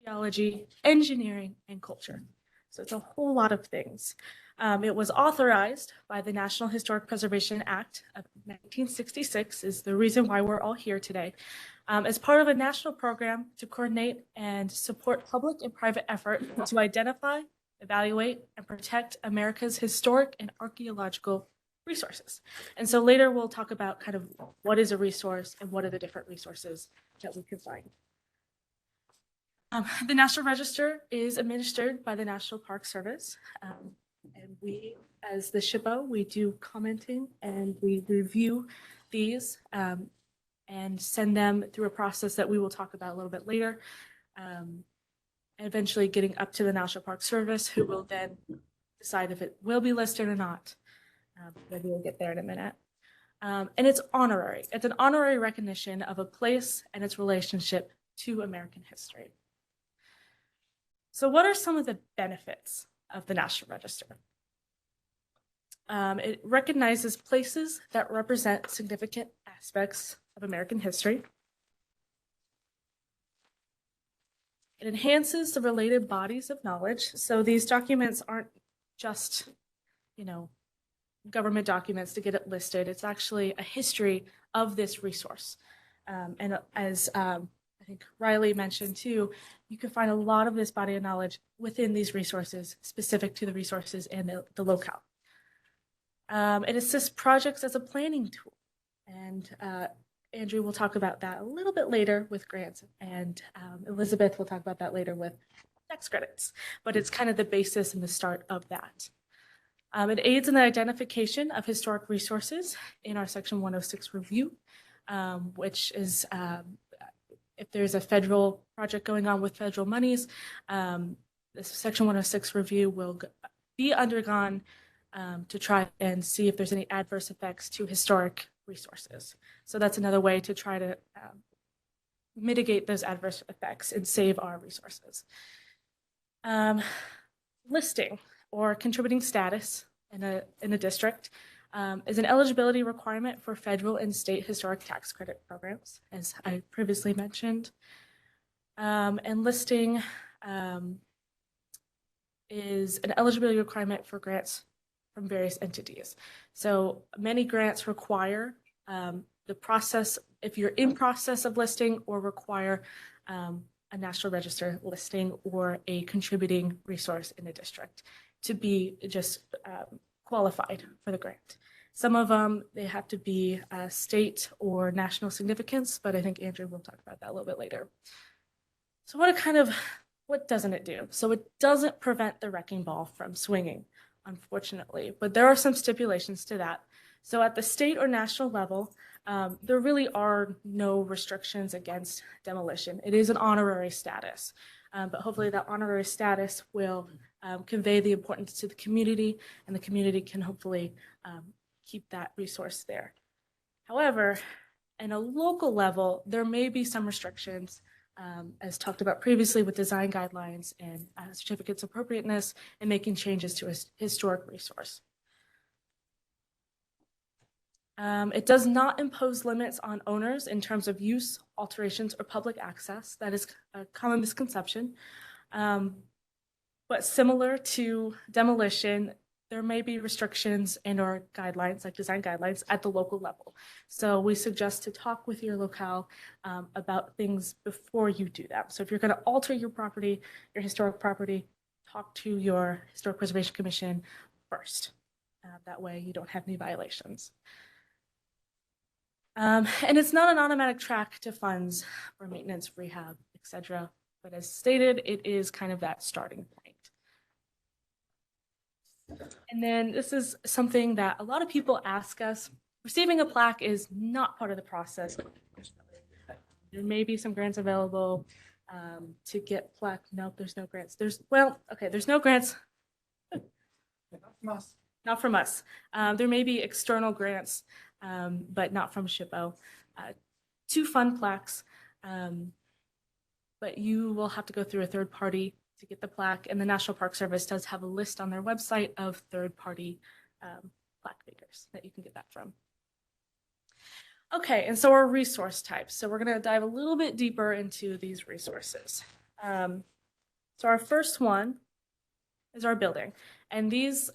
archaeology, engineering, and culture. So it's a whole lot of things. It was authorized by the National Historic Preservation Act of 1966, is the reason why we're all here today, as part of a national program to coordinate and support public and private effort to identify, evaluate, and protect America's historic and archaeological resources. And so later we'll talk about kind of what is a resource and what are the different resources that we can find. The National Register is administered by the National Park Service. And we, as the SHPO, we do commenting and we review these and send them through a process that we will talk about a little bit later. Eventually getting up to the National Park Service, who will then decide if it will be listed or not. Maybe we'll get there in a minute. And it's honorary. It's an honorary recognition of a place and its relationship to American history. So what are some of the benefits of the National Register? It recognizes places that represent significant aspects of American history. It enhances the related bodies of knowledge. So these documents aren't just, government documents to get it listed. It's actually a history of this resource. And as I think Riley mentioned too, you can find a lot of this body of knowledge within these resources, specific to the resources and the locale. It assists projects as a planning tool. And Andrew will talk about that a little bit later with grants, and Elizabeth will talk about that later with tax credits. But it's kind of the basis and the start of that. It aids in the identification of historic resources in our Section 106 review, which is if there's a federal project going on with federal monies, this Section 106 review will be undergone to try and see if there's any adverse effects to historic resources. So that's another way to try to mitigate those adverse effects and save our resources. Listing or contributing status in a district is an eligibility requirement for federal and state historic tax credit programs, as I previously mentioned. And listing is an eligibility requirement for grants from various entities. So many grants require the process, if you're in process of listing, or require a National Register listing or a contributing resource in a district to be just qualified for the grant. Some of them, they have to be state or national significance, but I think Andrew will talk about that a little bit later. So what doesn't it do? So it doesn't prevent the wrecking ball from swinging, unfortunately, but there are some stipulations to that. So at the state or national level, there really are no restrictions against demolition. It is an honorary status, but hopefully that honorary status will convey the importance to the community, and the community can hopefully keep that resource there. However, in a local level, there may be some restrictions, as talked about previously with design guidelines and certificates of appropriateness, and making changes to a historic resource. It does not impose limits on owners in terms of use, alterations, or public access. That is a common misconception. But similar to demolition, there may be restrictions and or guidelines, like design guidelines, at the local level. So we suggest to talk with your locale about things before you do that. So if you're going to alter your property, your historic property, talk to your Historic Preservation Commission first. That way you don't have any violations. And it's not an automatic track to funds for maintenance, rehab, etc. But as stated, it is kind of that starting point. And then this is something that a lot of people ask us. Receiving a plaque is not part of the process. There may be some grants available to get plaque. Nope, there's no grants. There's no grants. Not from us. Not from us. There may be external grants, but not from SHPO to fund plaques. But you will have to go through a third party to get the plaque, and the National Park Service does have a list on their website of third-party plaque makers that you can get that from. Okay, and so our resource types. So we're going to dive a little bit deeper into these resources. So our first one is our building. And these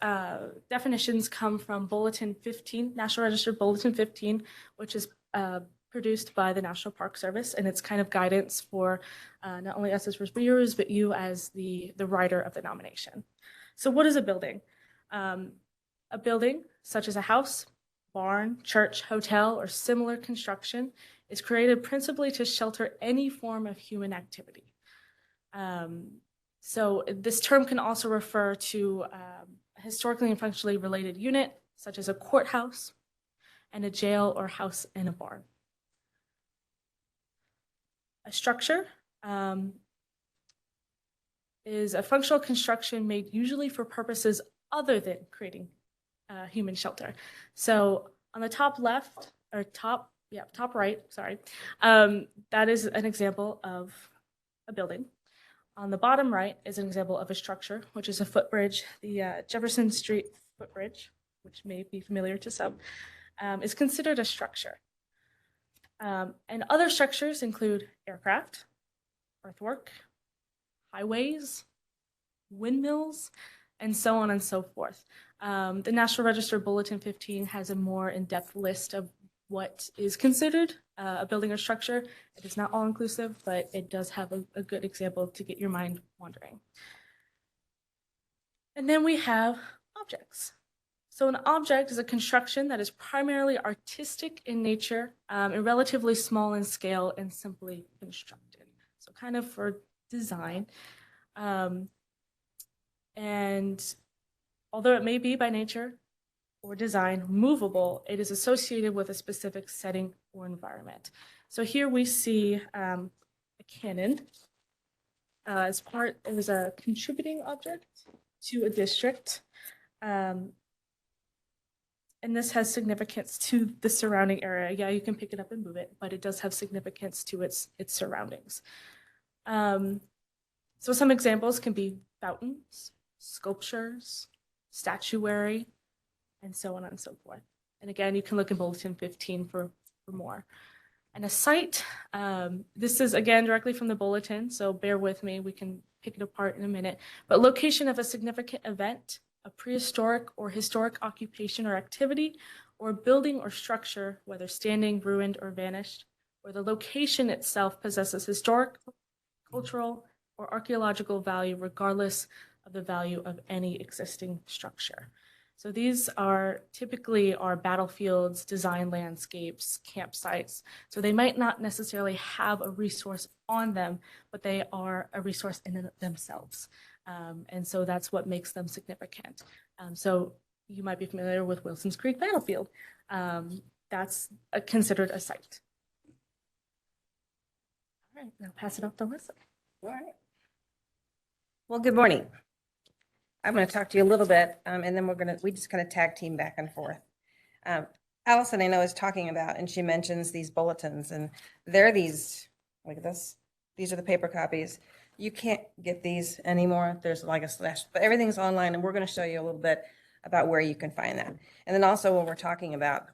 definitions come from Bulletin 15, National Register Bulletin 15, which is produced by the National Park Service. And it's kind of guidance for not only us as reviewers, but you as the writer of the nomination. So what is a building? A building, such as a house, barn, church, hotel, or similar construction, is created principally to shelter any form of human activity. So this term can also refer to a historically and functionally related unit, such as a courthouse and a jail or house and a barn. A structure is a functional construction made usually for purposes other than creating human shelter. So on the top left, or top right, sorry, that is an example of a building. On the bottom right is an example of a structure, which is a footbridge. The Jefferson Street footbridge, which may be familiar to some, is considered a structure. And other structures include aircraft, earthwork, highways, windmills, and so on and so forth. The National Register Bulletin 15 has a more in-depth list of what is considered a building or structure. It is not all-inclusive, but it does have a good example to get your mind wandering. And then we have objects. So an object is a construction that is primarily artistic in nature and relatively small in scale and simply constructed. So kind of for design. And although it may be by nature or design movable, it is associated with a specific setting or environment. So here we see a cannon as part, it was a contributing object to a district. And this has significance to the surrounding area. Yeah, you can pick it up and move it, but it does have significance to its surroundings. So some examples can be fountains, sculptures, statuary, and so on and so forth. And again, you can look in Bulletin 15 for more. And a site, this is again directly from the bulletin, so bear with me, we can pick it apart in a minute. But location of a significant event, a prehistoric or historic occupation or activity, or building or structure, whether standing, ruined, or vanished, where the location itself possesses historic, cultural, or archaeological value, regardless of the value of any existing structure. So these are typically our battlefields, design landscapes, campsites. So they might not necessarily have a resource on them, but they are a resource in themselves. And so that's what makes them significant. So you might be familiar with Wilson's Creek Battlefield. That's considered a site. All right, now pass it off to Alyssa. All right. Well, good morning. I'm going to talk to you a little bit, and then we just kind of tag team back and forth. Allison, I know, is talking about, and she mentions these bulletins, and they're these, look at this. These are the paper copies. You can't get these anymore. There's like a slash, but everything's online, and we're going to show you a little bit about where you can find that. And then also when we're talking about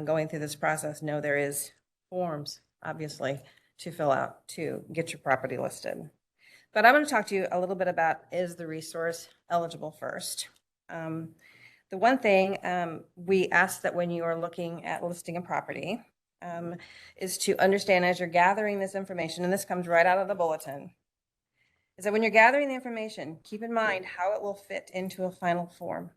going through this process, know there is forms, obviously, to fill out to get your property listed. But I'm going to talk to you a little bit about, is the resource eligible first? The one thing we ask that when you are looking at listing a property is to understand as you're gathering this information, and this comes right out of the bulletin, is that when you're gathering the information, keep in mind how it will fit into a final form.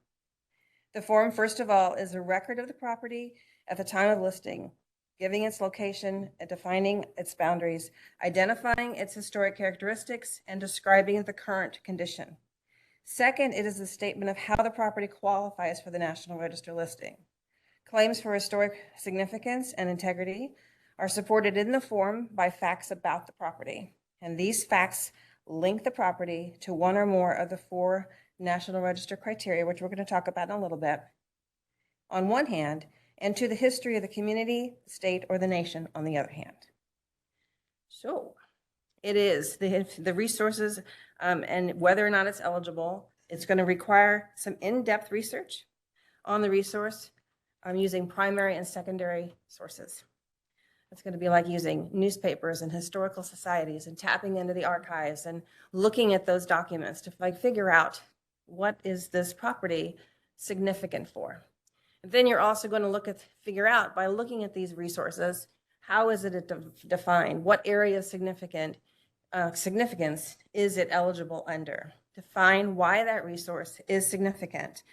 The form, first of all, is a record of the property at the time of listing, giving its location, defining its boundaries, identifying its historic characteristics, and describing the current condition. Second, it is a statement of how the property qualifies for the National Register listing. Claims for historic significance and integrity are supported in the form by facts about the property. And these facts link the property to one or more of the 4 National Register criteria, which we're going to talk about in a little bit, on one hand, and to the history of the community, state, or the nation on the other hand. So it is the resources and whether or not it's eligible. It's going to require some in-depth research on the resource using primary and secondary sources. It's going to be like using newspapers and historical societies and tapping into the archives and looking at those documents to like figure out what is this property significant for. And then you're also going to figure out by looking at these resources, how is it defined? What area of significance is it eligible under? Define why that resource is significant.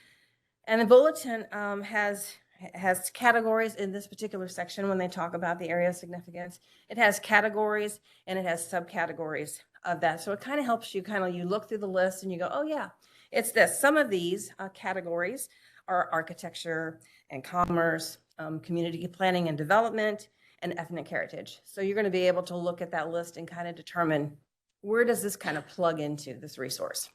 And the bulletin has categories in this particular section when they talk about the area of significance. It has categories and it has subcategories of that. So it kind of helps you you look through the list and you go, oh yeah, it's this. Some of these categories are architecture and commerce, community planning and development, and ethnic heritage. So you're going to be able to look at that list and kind of determine where does this kind of plug into this resource.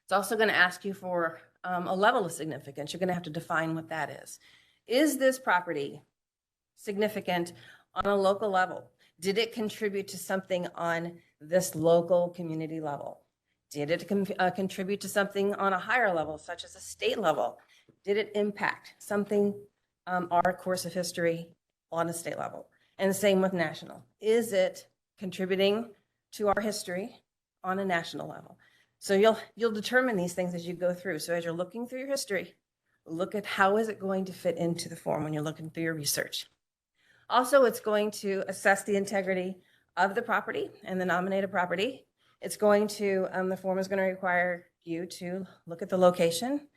It's also going to ask you for a level of significance. You're going to have to define what that is. Is this property significant on a local level? Did it contribute to something on this local community level? Did it contribute to something on a higher level, such as a state level? Did it impact something, our course of history on a state level? And the same with national. Is it contributing to our history on a national level? So you'll determine these things as you go through. So as you're looking through your history, look at how is it going to fit into the form when you're looking through your research. Also, it's going to assess the integrity of the property and the nominated property. It's going to, the form is going to require you to look at the location,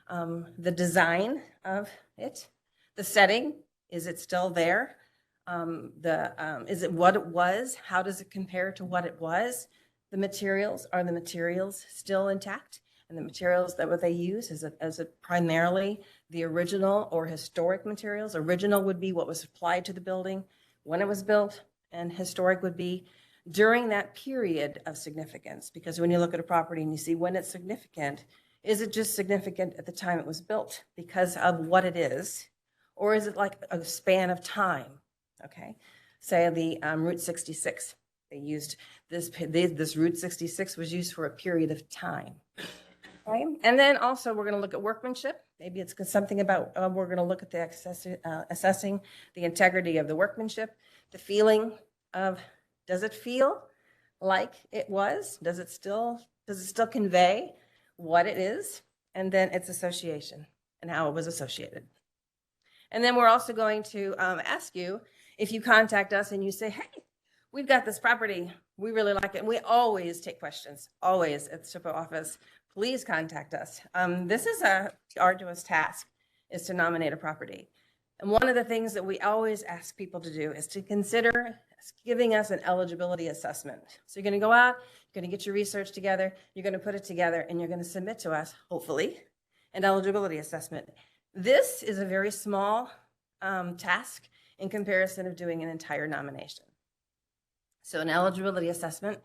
the design of it, the setting, is it still there? Is it what it was? How does it compare to what it was? The materials, are the materials still intact? And the materials that what they use, is it primarily the original or historic materials? Original would be what was applied to the building when it was built, and historic would be during that period of significance. Because when you look at a property and you see when it's significant, is it just significant at the time it was built because of what it is? Or is it like a span of time? Okay, say the Route 66. They used this Route 66 was used for a period of time, right? And then also we're going to look at workmanship. Maybe it's something about, we're going to look at the assessing the integrity of the workmanship, the feeling of, does it feel like it was? Does it still convey what it is? And then its association and how it was associated. And then we're also going to ask you, if you contact us and you say, hey, we've got this property, we really like it. And we always take questions, always at the SHPO office. Please contact us. This is a arduous task, is to nominate a property. And one of the things that we always ask people to do is to consider giving us an eligibility assessment. So you're going to go out, you're going to get your research together, you're going to put it together, and you're going to submit to us, hopefully, an eligibility assessment. This is a very small task in comparison of doing an entire nomination. So an eligibility assessment,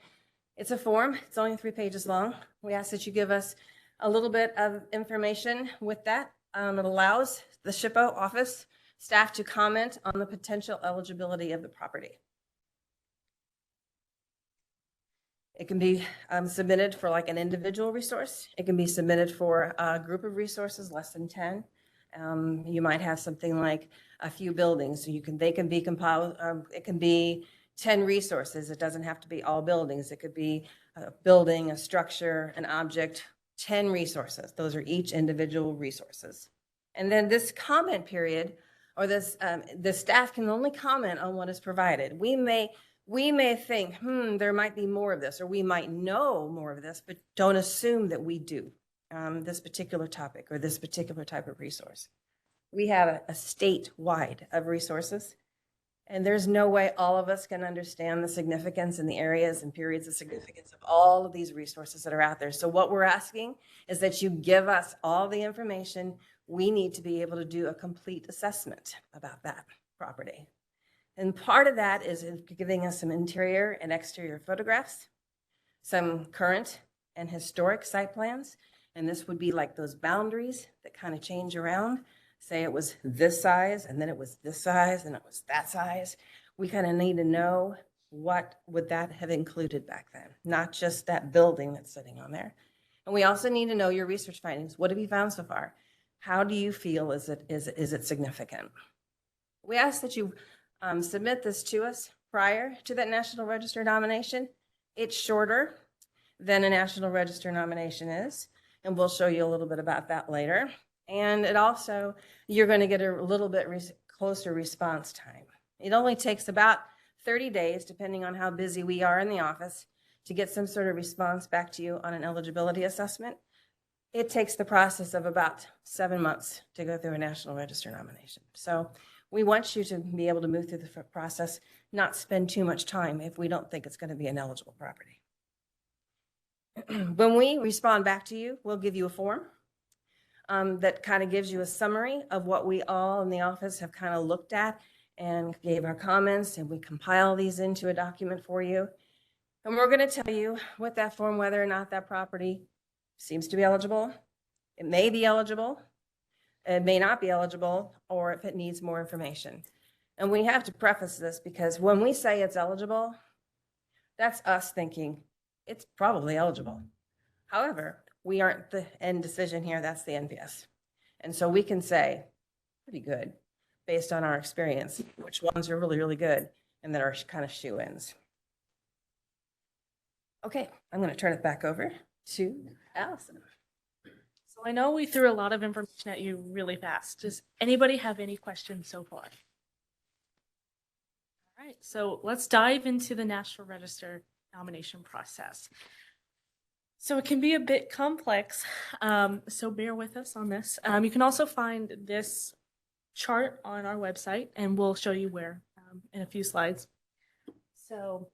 it's a form, it's only 3 pages long. We ask that you give us a little bit of information with that. It allows the SHPO office staff to comment on the potential eligibility of the property. It can be submitted for like an individual resource. It can be submitted for a group of resources, less than 10. You might have something like a few buildings. So they can be compiled, it can be 10 resources. It doesn't have to be all buildings. It could be a building, a structure, an object, 10 resources. Those are each individual resources. And then this comment period, or this, the staff can only comment on what is provided. We may think, there might be more of this, or we might know more of this, but don't assume that we do this particular topic or this particular type of resource. We have a statewide of resources, and there's no way all of us can understand the significance and the areas and periods of significance of all of these resources that are out there. So what we're asking is that you give us all the information we need to be able to do a complete assessment about that property. And part of that is giving us some interior and exterior photographs, some current and historic site plans. And this would be like those boundaries that kind of change around. Say it was this size, and then it was this size, and it was that size. We kind of need to know what would that have included back then, not just that building that's sitting on there. And we also need to know your research findings. What have you found so far? How do you feel is it significant? We ask that you submit this to us prior to that National Register nomination. It's shorter than a National Register nomination is, and we'll show you a little bit about that later. And it also, you're going to get a little bit closer response time. It only takes about 30 days, depending on how busy we are in the office, to get some sort of response back to you on an eligibility assessment. It takes the process of about 7 months to go through a National Register nomination. So we want you to be able to move through the process, not spend too much time if we don't think it's going to be an eligible property. When we respond back to you, we'll give you a form that kind of gives you a summary of what we all in the office have kind of looked at and gave our comments, and we compile these into a document for you. And we're going to tell you with that form whether or not that property seems to be eligible. It may be eligible, it may not be eligible, or if it needs more information. And we have to preface this because when we say it's eligible, that's us thinking it's probably eligible. However, we aren't the end decision here, that's the NPS. And so we can say, pretty good, based on our experience, which ones are really, really good and that are kind of shoe-ins. Okay, I'm going to turn it back over to Allison. So I know we threw a lot of information at you really fast. Does anybody have any questions so far? All right, so let's dive into the National Register nomination process. So it can be a bit complex, so bear with us on this. You can also find this chart on our website, and we'll show you where in a few slides. So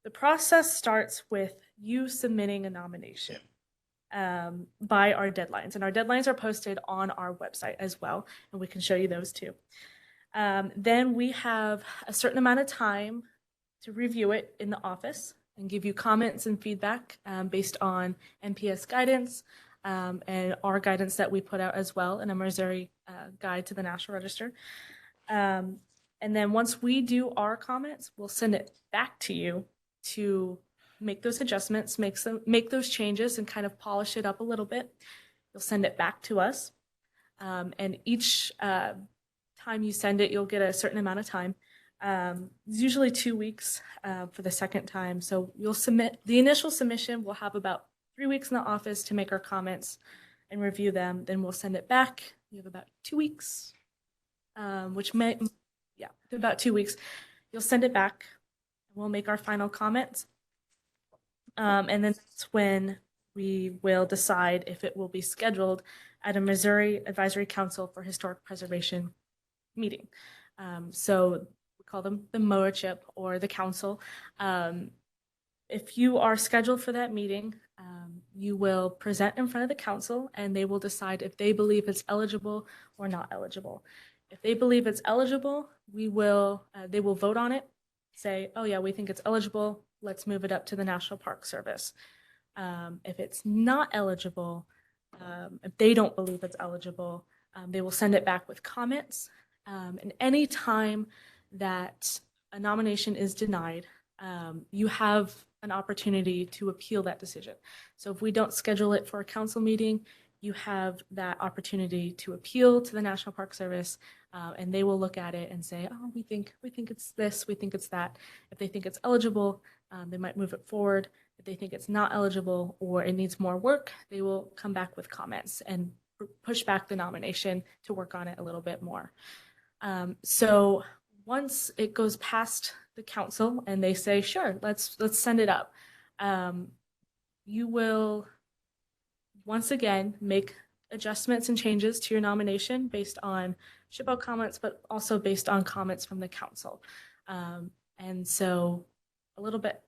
the process starts with you submitting a nomination by our deadlines, and our deadlines are posted on our website as well, and we can show you those too. Then we have a certain amount of time to review it in the office and give you comments and feedback based on NPS guidance and our guidance that we put out as well in a Missouri guide to the National Register. And then once we do our comments, we'll send it back to you to make those adjustments, make those changes and kind of polish it up a little bit. You'll send it back to us. And each time you send it, you'll get a certain amount of time. It's usually 2 weeks for the second time. So you'll submit the initial submission. We'll have about 3 weeks in the office to make our comments and review them. Then we'll send it back. You have about 2 weeks, about 2 weeks. You'll send it back. We'll make our final comments. And then that's when we will decide if it will be scheduled at a Missouri Advisory Council for Historic Preservation meeting. So we call them the MOACHIP or the council. If you are scheduled for that meeting, you will present in front of the council and they will decide if they believe it's eligible or not eligible. If they believe it's eligible, they will vote on it, say, oh yeah, we think it's eligible, let's move it up to the National Park Service. If it's not eligible, if they don't believe it's eligible, they will send it back with comments. And any time that a nomination is denied, you have an opportunity to appeal that decision. So if we don't schedule it for a council meeting, you have that opportunity to appeal to the National Park Service, and they will look at it and say, oh, we think it's this, we think it's that. If they think it's eligible, they might move it forward. If they think it's not eligible or it needs more work, they will come back with comments and push back the nomination to work on it a little bit more. So once it goes past the council and they say, sure, let's send it up, you will once again make adjustments and changes to your nomination based on SHPO comments, but also based on comments from the council. And so a little bit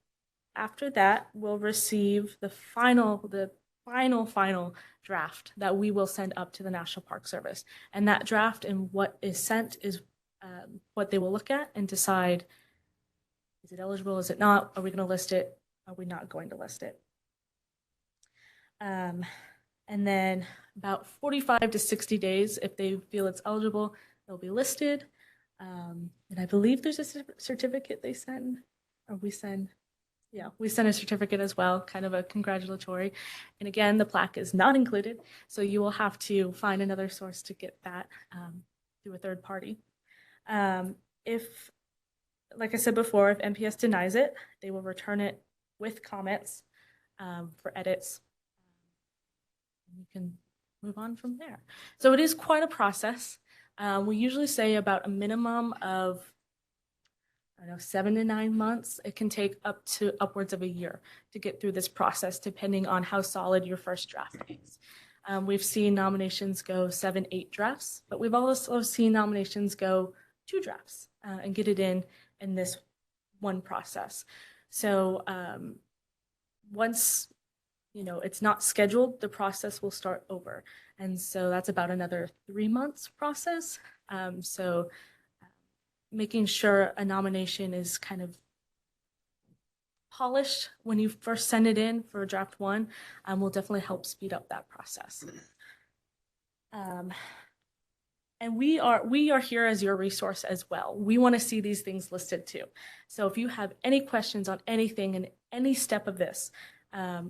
after that, we'll receive the final draft that we will send up to the National Park Service. And that draft and what is sent is what they will look at and decide, is it eligible, is it not? Are we going to list it? Are we not going to list it? And then about 45 to 60 days, if they feel it's eligible, they'll be listed. And I believe there's a certificate they send, or we send. Yeah, we send a certificate as well, kind of a congratulatory. And again, the plaque is not included, so you will have to find another source to get that through a third party. if, like I said before, if MPS denies it, they will return it with comments for edits. You can move on from there. So it is quite a process. We usually say about a minimum of, I don't know, 7 to 9 months. It can take up to upwards of a year to get through this process, depending on how solid your first draft is. We've seen nominations go 7, 8 drafts, but we've also seen nominations go 2 drafts and get it in this one process. So once it's not scheduled, the process will start over. And so that's about another 3 months process. So making sure a nomination is kind of polished when you first send it in for draft 1 will definitely help speed up that process. And we are here as your resource as well. We want to see these things listed too. So if you have any questions on anything in any step of this,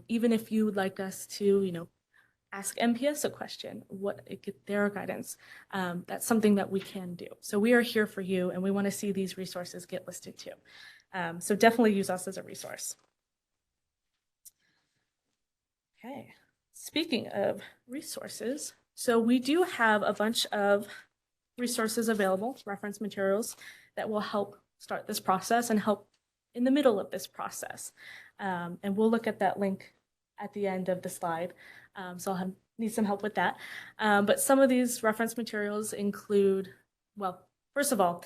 even if you would like us to, ask MPS a question, get their guidance, that's something that we can do. So we are here for you, and we want to see these resources get listed too. So definitely use us as a resource. Okay, speaking of resources, so we do have a bunch of resources available, reference materials that will help start this process and help in the middle of this process. And we'll look at that link at the end of the slide. So I'll need some help with that. But some of these reference materials include, well, first of all,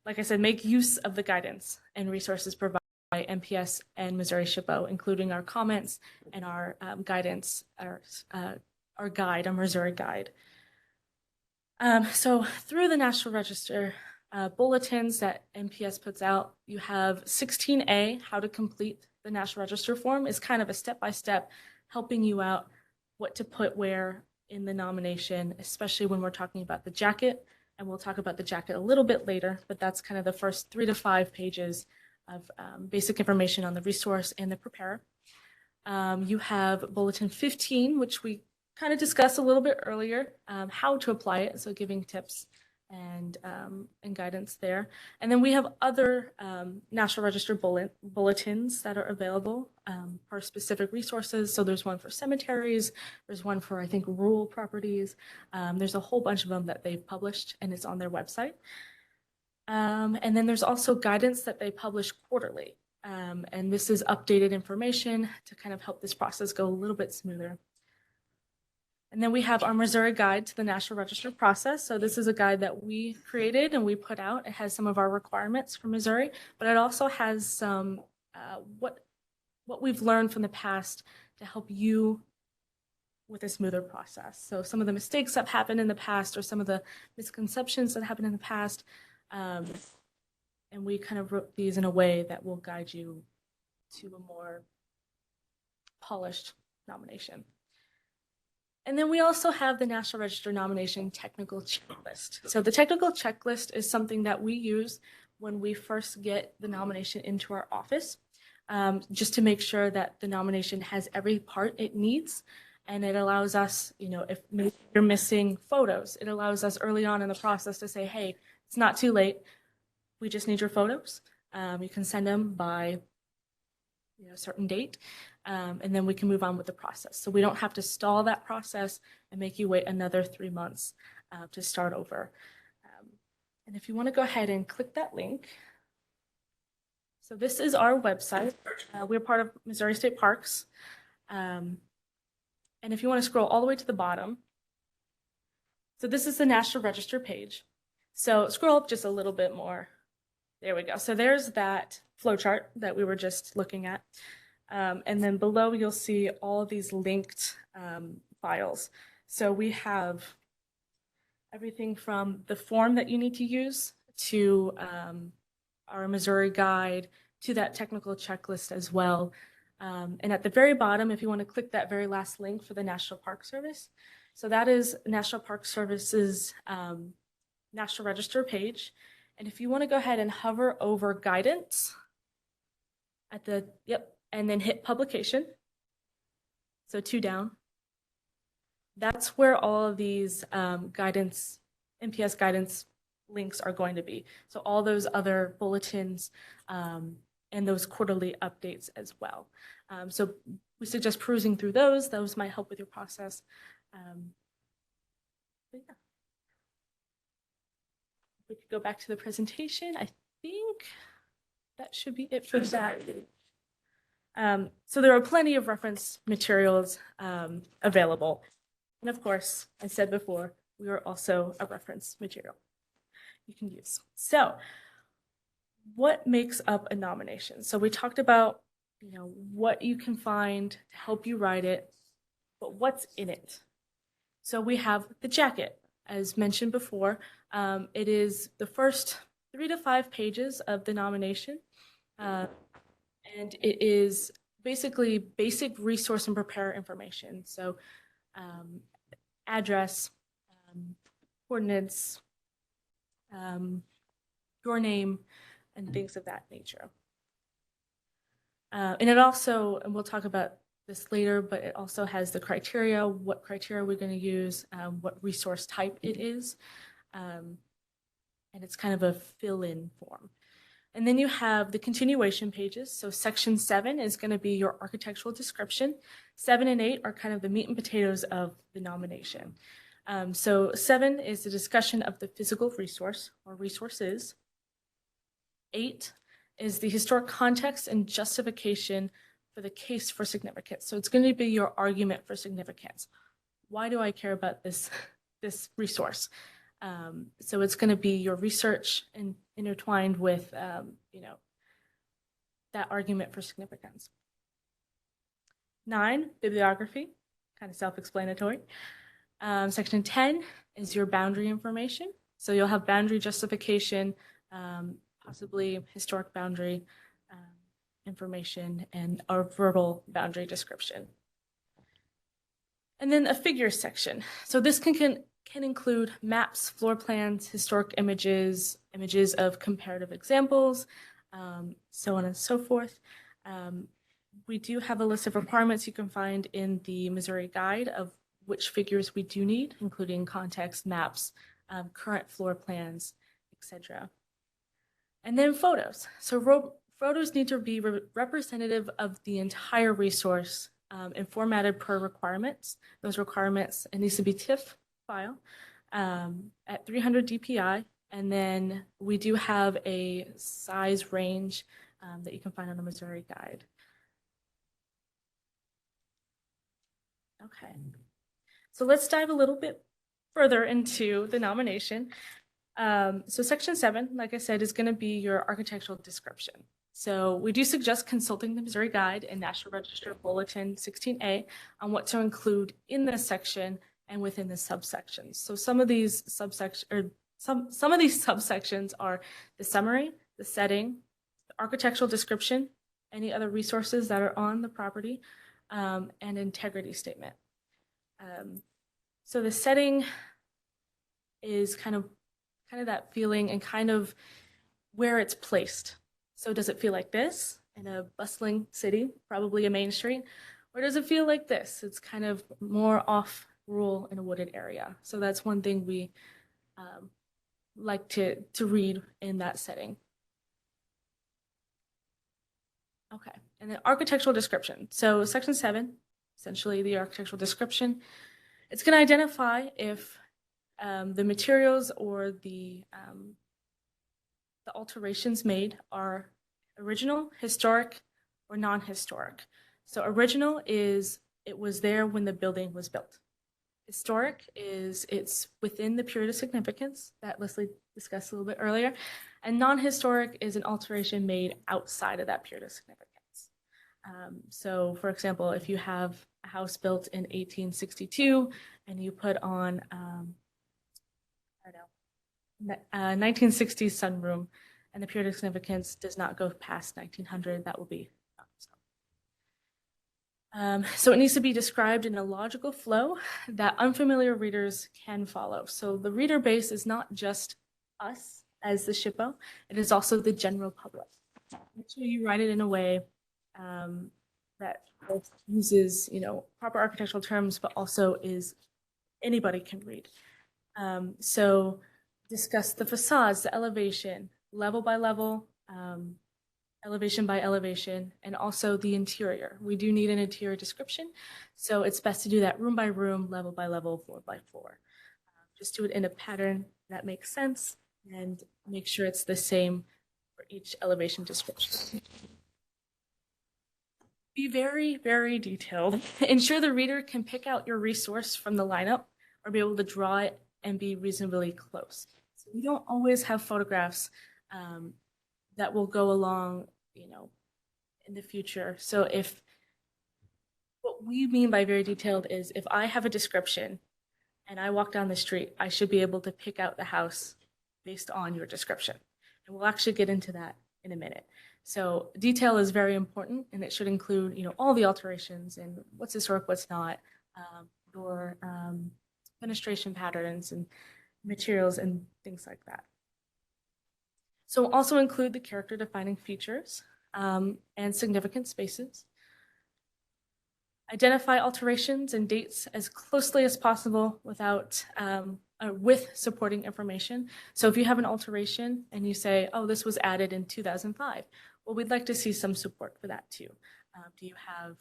like I said, make use of the guidance and resources provided by MPS and Missouri SHPO, including our comments and our guidance, our guide, our Missouri guide. So through the National Register bulletins that MPS puts out, you have 16A, how to complete the National Register form, is kind of a step-by-step helping you out what to put where in the nomination, especially when we're talking about the jacket. And we'll talk about the jacket a little bit later, but that's kind of the first 3 to 5 pages of basic information on the resource and the preparer. You have Bulletin 15, which we kind of discussed a little bit earlier, how to apply it, so giving tips and guidance there. And then we have other National Register bulletins that are available for specific resources. So there's one for cemeteries, there's one for, I think, rural properties. There's a whole bunch of them that they've published, and it's on their website. And then there's also guidance that they publish quarterly. And this is updated information to kind of help this process go a little bit smoother. And then we have our Missouri Guide to the National Register process. So this is a guide that we created and we put out. It has some of our requirements for Missouri, but it also has some what we've learned from the past to help you with a smoother process. So some of the mistakes that happened in the past, or some of the misconceptions that happened in the past, and we kind of wrote these in a way that will guide you to a more polished nomination. And then we also have the National Register Nomination Technical Checklist. So the technical checklist is something that we use when we first get the nomination into our office, just to make sure that the nomination has every part it needs. And it allows us, if maybe you're missing photos, it allows us early on in the process to say, hey, it's not too late. We just need your photos. You can send them by a certain date. And then we can move on with the process. So we don't have to stall that process and make you wait another 3 months to start over. And if you want to go ahead and click that link. So this is our website. We're part of Missouri State Parks. And if you want to scroll all the way to the bottom, so this is the National Register page. So scroll up just a little bit more. There we go. So there's that flowchart that we were just looking at. And then below you'll see all of these linked files. So we have everything from the form that you need to use to our Missouri guide to that technical checklist as well. And at the very bottom, if you want to click that very last link for the National Park Service, so that is National Park Service's National Register page. And if you want to go ahead and hover over guidance at the, and then hit publication, so 2 down, that's where all of these guidance, MPS guidance links are going to be. So all those other bulletins and those quarterly updates as well. So we suggest perusing through those. Those might help with your process. But yeah. We could go back to the presentation. I think that should be it for that. So there are plenty of reference materials available. And of course, I said before, we are also a reference material you can use. So what makes up a nomination? So we talked about, what you can find to help you write it, but what's in it? So we have the jacket, as mentioned before. It is the first 3 to 5 pages of the nomination. And it is basically basic resource and preparer information. So address, coordinates, your name, and things of that nature. And it also, and we'll talk about this later, but it also has the criteria, what criteria we're going to use, what resource type it is. And it's kind of a fill-in form. And then you have the continuation pages. So section 7 is going to be your architectural description. 7 and 8 are kind of the meat and potatoes of the nomination. So 7 is the discussion of the physical resource or resources. 8 is the historic context and justification for the case for significance. So it's going to be your argument for significance. Why do I care about this resource? So it's going to be your research and intertwined with, that argument for significance. 9, bibliography, kind of self-explanatory. Section 10 is your boundary information. So you'll have boundary justification, possibly historic boundary information, and a verbal boundary description. And then a figures section. So this can include maps, floor plans, historic images, images of comparative examples, so on and so forth. We do have a list of requirements you can find in the Missouri Guide of which figures we do need, including context, maps, current floor plans, etc. And then photos. So photos need to be representative of the entire resource and formatted per requirements. Those requirements, it needs to be TIFF file at 300 DPI. And then we do have a size range that you can find on the Missouri Guide. Okay. So let's dive a little bit further into the nomination. So section 7, like I said, is going to be your architectural description. So we do suggest consulting the Missouri Guide and National Register Bulletin 16A on what to include in this section and within the subsections. So some of these subsections are the summary, the setting, the architectural description, any other resources that are on the property, and integrity statement. So the setting is kind of that feeling and kind of where it's placed. So does it feel like this in a bustling city, probably a main street, or does it feel like this? It's kind of more off rural in a wooded area. So that's one thing we like to read in that setting. Okay, and the architectural description. So section 7, essentially the architectural description, it's going to identify if the materials or the alterations made are original, historic, or non-historic. So original is it was there when the building was built. Historic is it's within the period of significance that Leslie discussed a little bit earlier. And non-historic is an alteration made outside of that period of significance. So for example, if you have a house built in 1862 and you put on, 1960s sunroom, and the period of significance does not go past 1900, that will be so it needs to be described in a logical flow that unfamiliar readers can follow. So the reader base is not just us as the SHPO, it is also the general public. Make sure you write it in a way that uses, proper architectural terms, but also is anybody can read. So discuss the facades, the elevation, level by level, elevation by elevation, and also the interior. We do need an interior description, so it's best to do that room by room, level by level, floor by floor. Just do it in a pattern that makes sense and make sure it's the same for each elevation description. Be very, very detailed. Ensure the reader can pick out your resource from the lineup or be able to draw it and be reasonably close. So we don't always have photographs that will go along, in the future. So if what we mean by very detailed is if I have a description and I walk down the street, I should be able to pick out the house based on your description. And we'll actually get into that in a minute. So detail is very important, and it should include, all the alterations and what's historic, what's not, your fenestration patterns and materials and things like that. So also include the character defining features and significant spaces. Identify alterations and dates as closely as possible with supporting information. So if you have an alteration and you say, oh, this was added in 2005, well, we'd like to see some support for that too. Do you have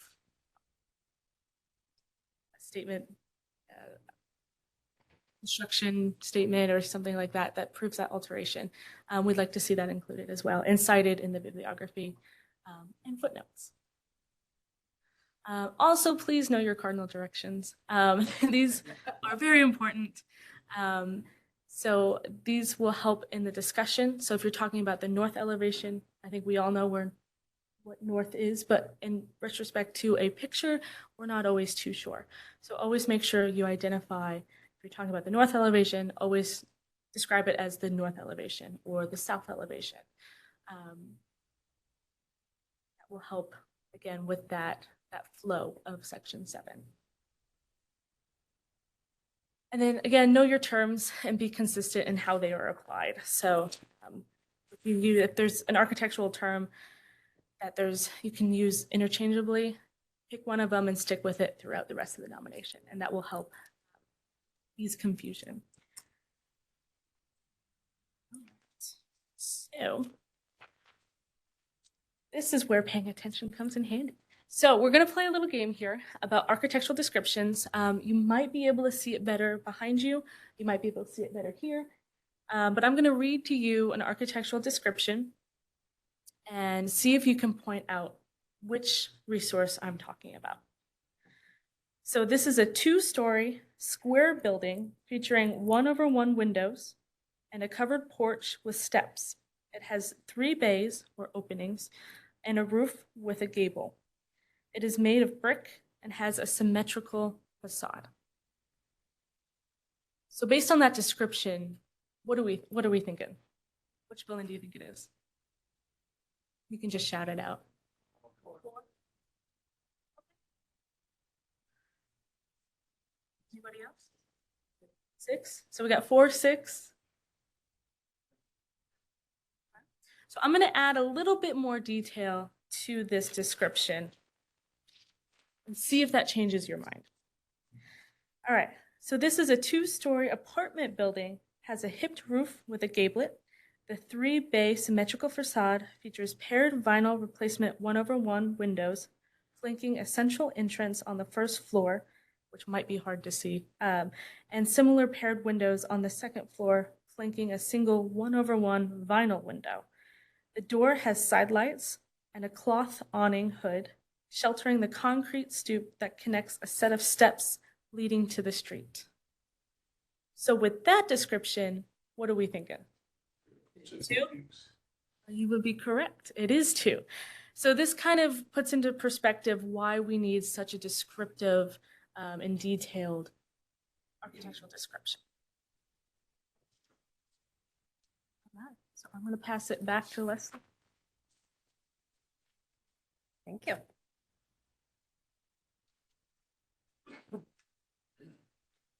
a statement, construction statement or something like that that proves that alteration? We'd like to see that included as well and cited in the bibliography and footnotes. Also, please know your cardinal directions. These are very important. So these will help in the discussion. So if you're talking about the north elevation, I think we all know what north is, but in retrospect to a picture, we're not always too sure. So always make sure you identify, if you're talking about the north elevation, always describe it as the north elevation or the south elevation. That will help, again, with that flow of section 7. And then again, know your terms and be consistent in how they are applied. So if there's an architectural term that you can use interchangeably, pick one of them and stick with it throughout the rest of the nomination, and that will help ease confusion. So this is where paying attention comes in handy. So we're going to play a little game here about architectural descriptions. You might be able to see it better behind you. You might be able to see it better here. But I'm going to read to you an architectural description and see if you can point out which resource I'm talking about. So this is a 2-story square building featuring 1/1 windows and a covered porch with steps. It has 3 bays or openings and a roof with a gable. It is made of brick and has a symmetrical facade. So based on that description, what are we thinking? Which building do you think it is? You can just shout it out. Anybody else? 6? So we got 4, 6. So I'm going to add a little bit more detail to this description and see if that changes your mind. All right, so this is a 2-story apartment building, has a hipped roof with a gablet. The 3-bay symmetrical facade features paired vinyl replacement 1/1 windows, flanking a central entrance on the first floor, which might be hard to see, and similar paired windows on the second floor, flanking a single 1/1 vinyl window. The door has side lights and a cloth awning hood, sheltering the concrete stoop that connects a set of steps leading to the street. So with that description, what are we thinking? 2? You would be correct. It is 2. So this kind of puts into perspective why we need such a descriptive and detailed architectural description. All right, so I'm going to pass it back to Leslie. Thank you.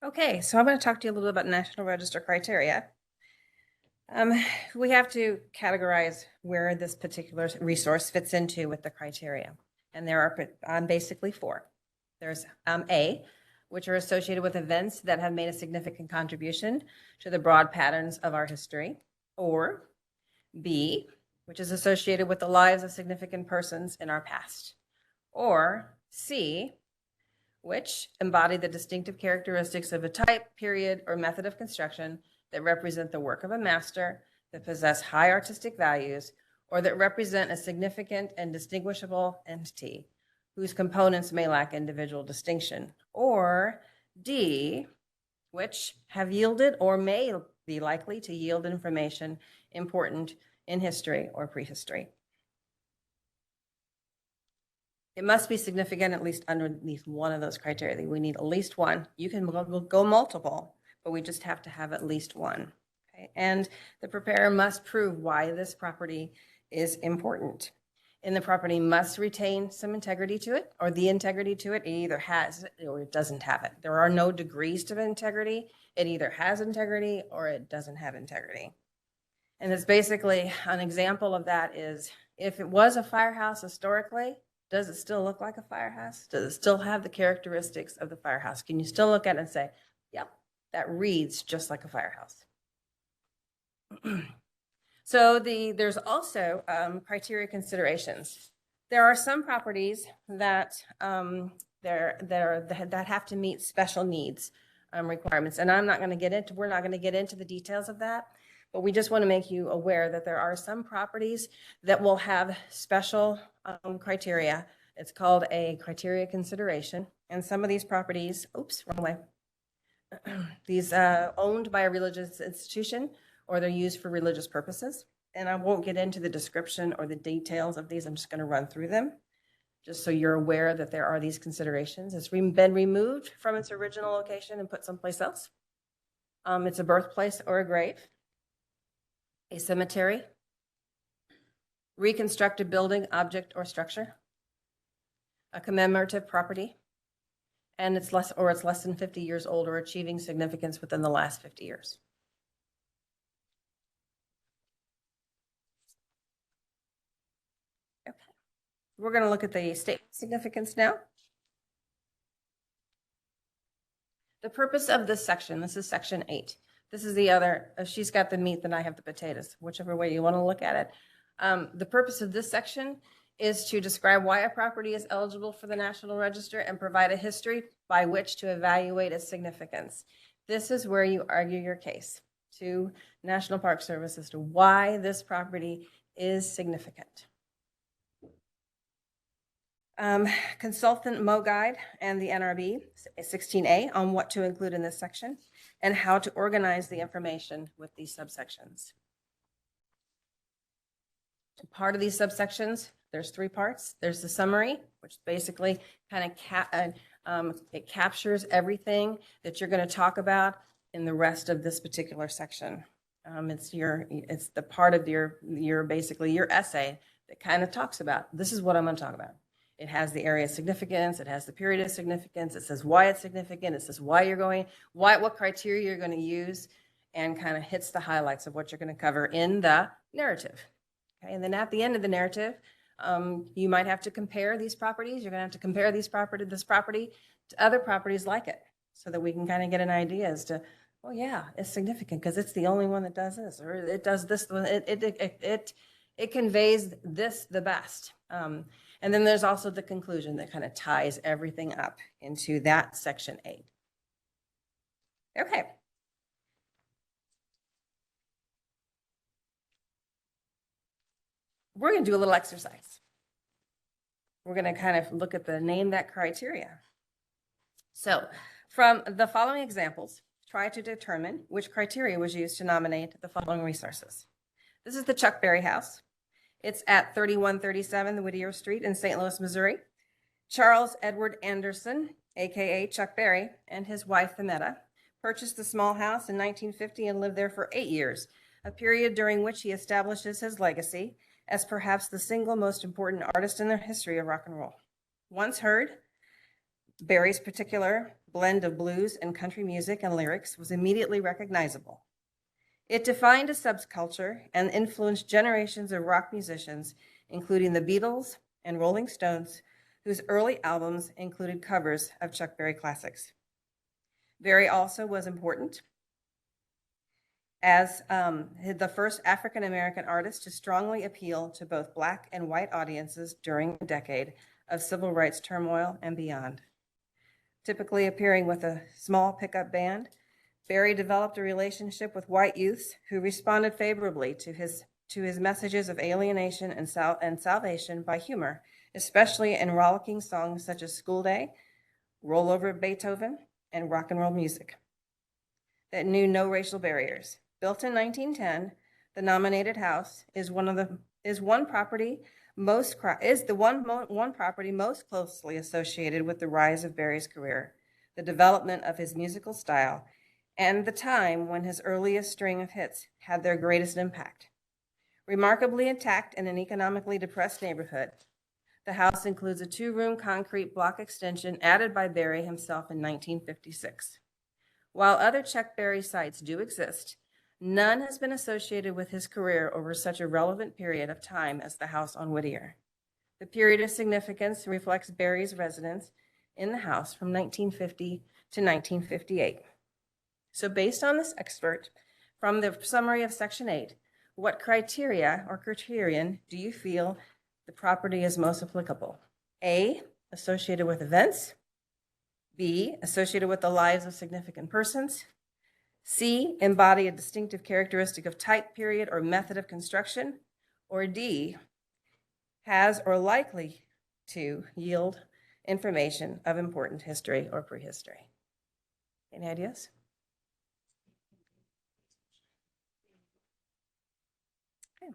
Okay, so I'm going to talk to you a little bit about National Register criteria. We have to categorize where this particular resource fits into with the criteria. And there are basically 4. There's A, which are associated with events that have made a significant contribution to the broad patterns of our history, or B, which is associated with the lives of significant persons in our past, or C, which embody the distinctive characteristics of a type, period, or method of construction that represent the work of a master, that possess high artistic values, or that represent a significant and distinguishable entity whose components may lack individual distinction, or D, which have yielded or may be likely to yield information important in history or prehistory. It must be significant at least underneath one of those criteria. We need at least one. You can go multiple, but we just have to have at least one. Okay? And the preparer must prove why this property is important. And the property must retain some integrity to it, or the integrity to it. It either has it or it doesn't have it. There are no degrees to integrity. It either has integrity or it doesn't have integrity. And it's basically an example of that is if it was a firehouse historically, does it still look like a firehouse? Does it still have the characteristics of the firehouse? Can you still look at it and say, yep, that reads just like a firehouse? So there's also criteria considerations. There are some properties that that have to meet special needs requirements, and we're not going to get into the details of that, but we just want to make you aware that there are some properties that will have special criteria. It's called a criteria consideration, and some of these properties, oops, wrong way. These owned by a religious institution, or they're used for religious purposes. And I won't get into the description or the details of these. I'm just going to run through them, just so you're aware that there are these considerations. It's been removed from its original location and put someplace else. It's a birthplace or a grave, a cemetery, reconstructed building, object, or structure, a commemorative property, and it's less than 50 years old or achieving significance within the last 50 years. Okay. We're going to look at the statement significance now. The purpose of this section, this is section 8. This is the other, she's got the meat, then I have the potatoes, whichever way you want to look at it. The purpose of this section is to describe why a property is eligible for the National Register and provide a history by which to evaluate its significance. This is where you argue your case to National Park Service as to why this property is significant. Consultant Mo Guide and the NRB 16A on what to include in this section and how to organize the information with these subsections. Part of these subsections, there's 3 parts. There's the summary, which basically kind of it captures everything that you're going to talk about in the rest of this particular section. It's the part of your basically your essay that kind of talks about, this is what I'm going to talk about. It has the area of significance. It has the period of significance. It says why it's significant. It says why you're going, what criteria you're going to use, and kind of hits the highlights of what you're going to cover in the narrative. Okay, and then at the end of the narrative, you might have to compare these properties. You're going to have to compare this property to other properties like it, so that we can kind of get an idea as to, oh yeah, it's significant because it's the only one that does this, or it does this. It conveys this the best. And then there's also the conclusion that kind of ties everything up into that section 8. Okay. We're going to do a little exercise. We're going to kind of look at the name that criteria. So from the following examples, try to determine which criteria was used to nominate the following resources. This is the Chuck Berry House. It's at 3137 Whittier Street in St. Louis, Missouri. Charles Edward Anderson, aka Chuck Berry, and his wife, Themetta, purchased the small house in 1950 and lived there for 8 years, a period during which he establishes his legacy as perhaps the single most important artist in the history of rock and roll. Once heard, Berry's particular blend of blues and country music and lyrics was immediately recognizable. It defined a subculture and influenced generations of rock musicians, including the Beatles and Rolling Stones, whose early albums included covers of Chuck Berry classics. Barry also was important as the first African-American artist to strongly appeal to both Black and white audiences during a decade of civil rights turmoil and beyond. Typically appearing with a small pickup band, Barry developed a relationship with white youths who responded favorably to his messages of alienation and salvation by humor, especially in rollicking songs such as School Day, Roll Over Beethoven, and rock and roll music that knew no racial barriers. Built in 1910, the nominated house is one property most closely associated with the rise of Barry's career, the development of his musical style, and the time when his earliest string of hits had their greatest impact. Remarkably intact in an economically depressed neighborhood, the house includes a 2-room concrete block extension added by Barry himself in 1956. While other Chuck Berry sites do exist, none has been associated with his career over such a relevant period of time as the house on Whittier. The period of significance reflects Berry's residence in the house from 1950 to 1958. So based on this excerpt from the summary of Section 8, what criteria or criterion do you feel the property is most applicable? A, associated with events. B, associated with the lives of significant persons. C, embody a distinctive characteristic of type, period, or method of construction. Or D, has or likely to yield information of important history or prehistory. Any ideas? Okay.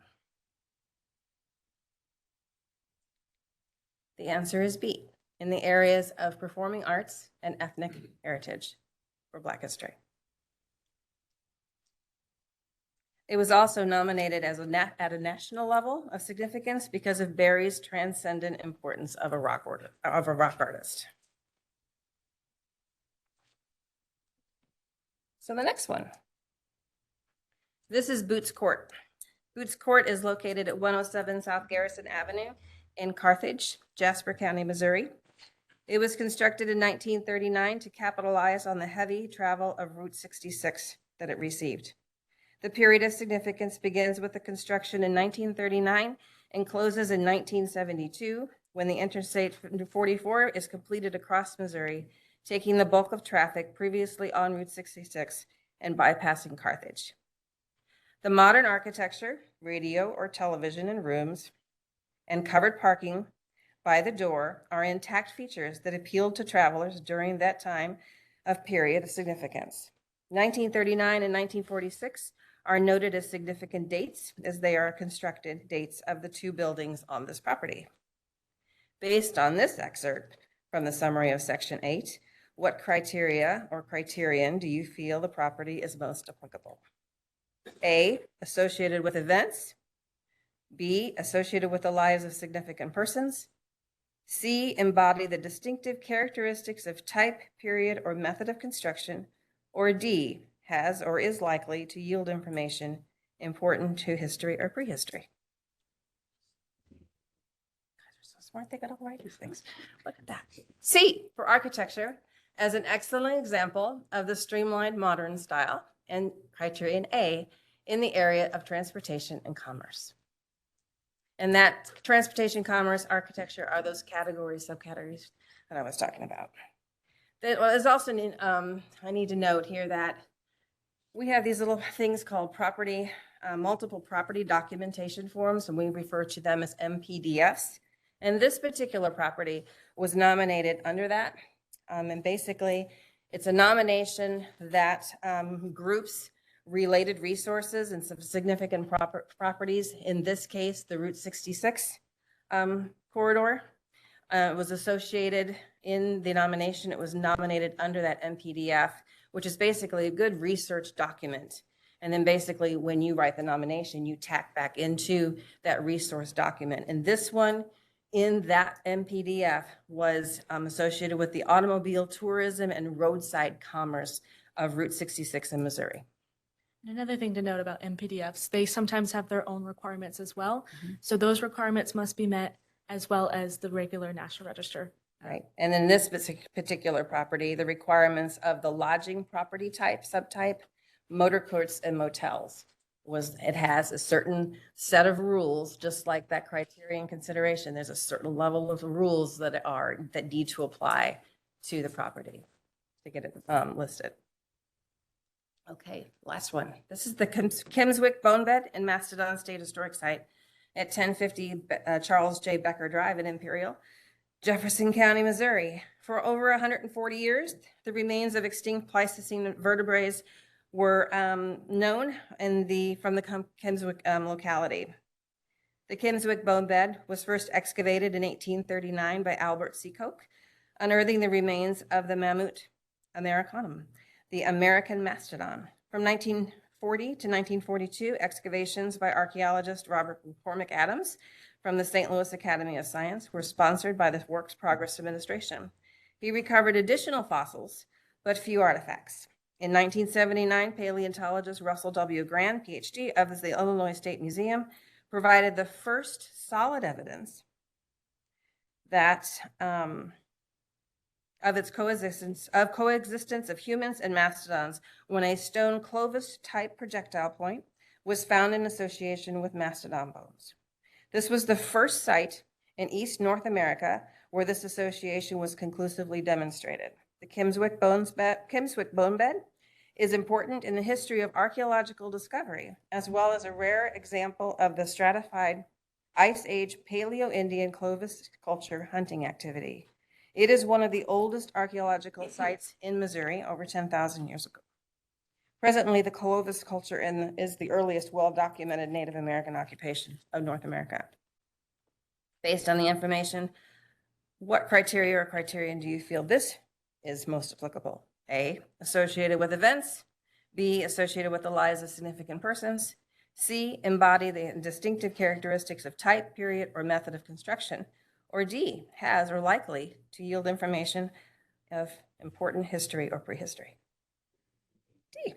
The answer is B, in the areas of performing arts and ethnic heritage for Black history. It was also nominated as at a national level of significance because of Barry's transcendent importance of a rock artist. So the next one. This is Boots Court. Boots Court is located at 107 South Garrison Avenue in Carthage, Jasper County, Missouri. It was constructed in 1939 to capitalize on the heavy travel of Route 66 that it received. The period of significance begins with the construction in 1939 and closes in 1972 when the Interstate 44 is completed across Missouri, taking the bulk of traffic previously on Route 66 and bypassing Carthage. The modern architecture, radio or television in rooms, and covered parking by the door are intact features that appealed to travelers during that time of period of significance. 1939 and 1946 are noted as significant dates as they are constructed dates of the 2 buildings on this property. Based on this excerpt from the summary of Section 8, what criteria or criterion do you feel the property is most applicable? A, associated with events. B, associated with the lives of significant persons. C, embody the distinctive characteristics of type, period, or method of construction. Or D, has or is likely to yield information important to history or prehistory. Guys are so smart, they got all right these things. Look at that. C, for architecture, as an excellent example of the streamlined modern style, and criterion A, in the area of transportation and commerce. And that transportation, commerce, architecture are those categories, subcategories that I was talking about. There's also, I need to note here that we have these little things called multiple property documentation forms, and we refer to them as MPDFs. And this particular property was nominated under that. And basically, it's a nomination that groups related resources and some significant properties. In this case, the Route 66 corridor was associated in the nomination. It was nominated under that MPDF, which is basically a good research document. And then basically when you write the nomination, you tack back into that resource document. And this one in that MPDF was associated with the automobile tourism and roadside commerce of Route 66 in Missouri. Another thing to note about MPDFs, they sometimes have their own requirements as well. Mm-hmm. So those requirements must be met as well as the regular National Register Right. And then this particular property, the requirements of the lodging property type, subtype, motor courts and motels it has a certain set of rules, just like that criterion consideration. There's a certain level of rules that need to apply to the property to get it listed. Okay, last one. This is the Kimmswick Bone Bed in Mastodon State Historic Site at 1050 Charles J. Becker Drive in Imperial, Jefferson County, Missouri. For over 140 years, the remains of extinct Pleistocene vertebrates were known from the Kimmswick locality. The Kimmswick bone bed was first excavated in 1839 by Albert Seacoke, unearthing the remains of the Mammut americanum, the American mastodon. From 1940 to 1942, excavations by archaeologist Robert McCormick Adams from the St. Louis Academy of Science were sponsored by the Works Progress Administration. He recovered additional fossils, but few artifacts. In 1979, paleontologist Russell W. Grand, PhD, of the Illinois State Museum, provided the first solid evidence that of its coexistence of humans and mastodons when a stone Clovis-type projectile point was found in association with mastodon bones. This was the first site in East North America where this association was conclusively demonstrated. The Kimmswick bone bed is important in the history of archaeological discovery, as well as a rare example of the stratified Ice Age Paleo-Indian Clovis culture hunting activity. It is one of the oldest archaeological sites in Missouri, over 10,000 years ago. Presently, the Clovis culture is the earliest well-documented Native American occupation of North America. Based on the information, what criteria or criterion do you feel this is most applicable? A, associated with events. B, associated with the lives of significant persons. C, embody the distinctive characteristics of type, period, or method of construction. Or D, has or likely to yield information of important history or prehistory. D.